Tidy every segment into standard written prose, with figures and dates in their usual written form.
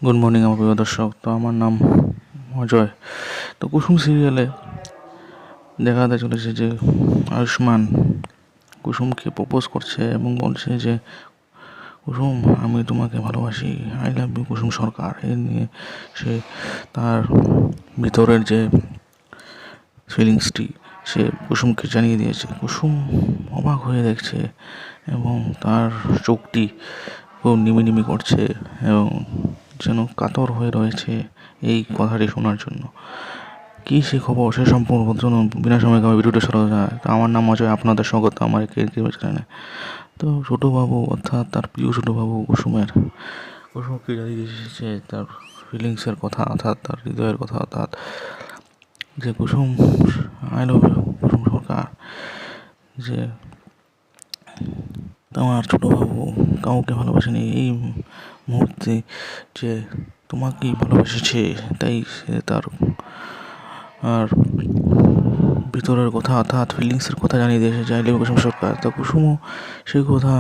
Good morning আমার প্রিয় দর্শক। তো আমার নাম অজয়। তো কুসুম সিরিয়ালে দেখাতে চলেছে যে আয়ুষ্মান কুসুমকে প্রপোজ করছে এবং বলছে যে কুসুম, আমি তোমাকে ভালোবাসি, আই লাভ ইউ কুসুম সরকার। এ নিয়ে সে তার ভিতরের যে ফিলিংসটি সে কুসুমকে জানিয়ে দিয়েছে। কুসুম অবাক হয়ে দেখছে এবং তার চোখটি খুব নিমিনিমি করছে এবং যেন কাতর হয়ে রয়েছে এই কথাটি শোনার জন্য। কী সে খবর সে সম্পূর্ণ জন্য বিনা সময় আমি ভিডিওটা সরা যায়। তো আমার নাম অজয়, আপনাদের স্বাগত আমার চ্যানেলে। তো ছোটোবাবু অর্থাৎ তার প্রিয় ছোটোবাবু কুসুমকে জানিয়ে দিয়েছে তার ফিলিংসের কথা, অর্থাৎ তার হৃদয়ের কথা, অর্থাৎ যে কুসুম, আই লাভ ইউ কুসুম সরকার, যে তোমার ছোটোবাবু কাউকে ভালোবাসেনি এই মুহূর্তে, যে তোমাকেই ভালোবেসেছে। তাই সে তার আর ভিতরের কথা অর্থাৎ ফিলিংসের কথা জানিয়ে দিয়েছে যে আই লাভ ইউ কুসুম সরকার। তা কুসুমও সেই কথা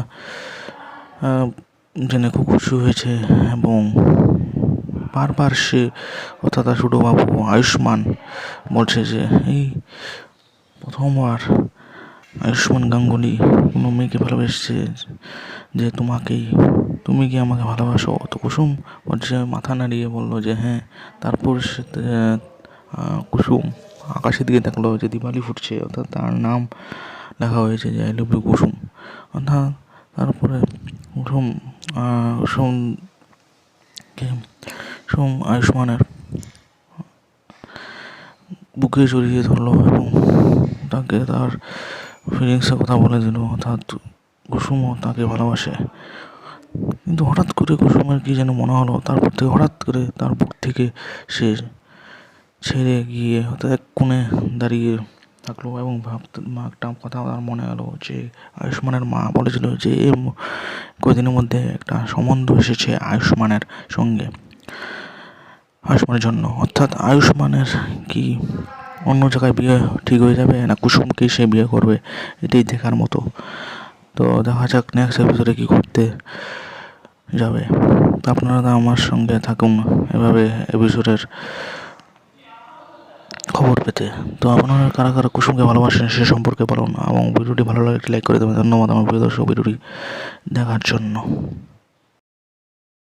জেনে খুব খুশি হয়েছে এবং বারবার সে অর্থাৎ তার ছোটোবাবু আয়ুষ্মান বলছে যে এই প্রথমবার আয়ুষ্মান গাঙ্গুলি কোনো মেয়েকে ভালোবেসেছে, যে তোমাকেই, তুমি কি আমাকে ভালোবাসো? তো কুসুম বলছে, মাথা নাড়িয়ে বললো যে হ্যাঁ। তারপর সে কুসুম আকাশের দিকে দেখলো যে দিওয়ালি ফুটছে, অর্থাৎ তার নাম লেখা হয়েছে যে আই লাভ ইউ কুসুম। অর্থাৎ তারপরে কুসুম কুসুম আয়ুষ্মানের বুকে জড়িয়ে ধরলো এবং তাকে তার ফিলিংসের কথা বলে দিল, অর্থাৎ কুসুমও তাকে ভালোবাসে। কিন্তু হঠাৎ করে কুসুমের কী যেন মনে হলো, তারপর থেকে হঠাৎ করে তার বুক থেকে সে ছেড়ে গিয়ে হয়তো এক কোণে দাঁড়িয়ে থাকলো এবং একটা কথা তার মনে এলো যে আয়ুষ্মানের মা বলেছিল যে কদিনের মধ্যে একটা সম্বন্ধ এসেছে আয়ুষ্মানের সঙ্গে, আয়ুষ্মানের জন্য। অর্থাৎ আয়ুষ্মানের কি অন্য জায়গায় বিয়ে ঠিক হয়ে যাবে, না কুসুমকেই সে বিয়ে করবে, এটাই দেখার মতো। তো দেখা যাক নেক্সট এপিসোডে কী করতে যাবে। তো আপনারা আমার সঙ্গে থাকুন এভাবে এপিসোডের খবর পেতে। তো আপনারা কারা কারা কুসুমকে ভালোবাসেন সে সম্পর্কে বলুন এবং ভিডিওটি ভালো লাগে লাইক করে দেবেন। ধন্যবাদ আমার প্রিয় দর্শক ভিডিওটি দেখার জন্য।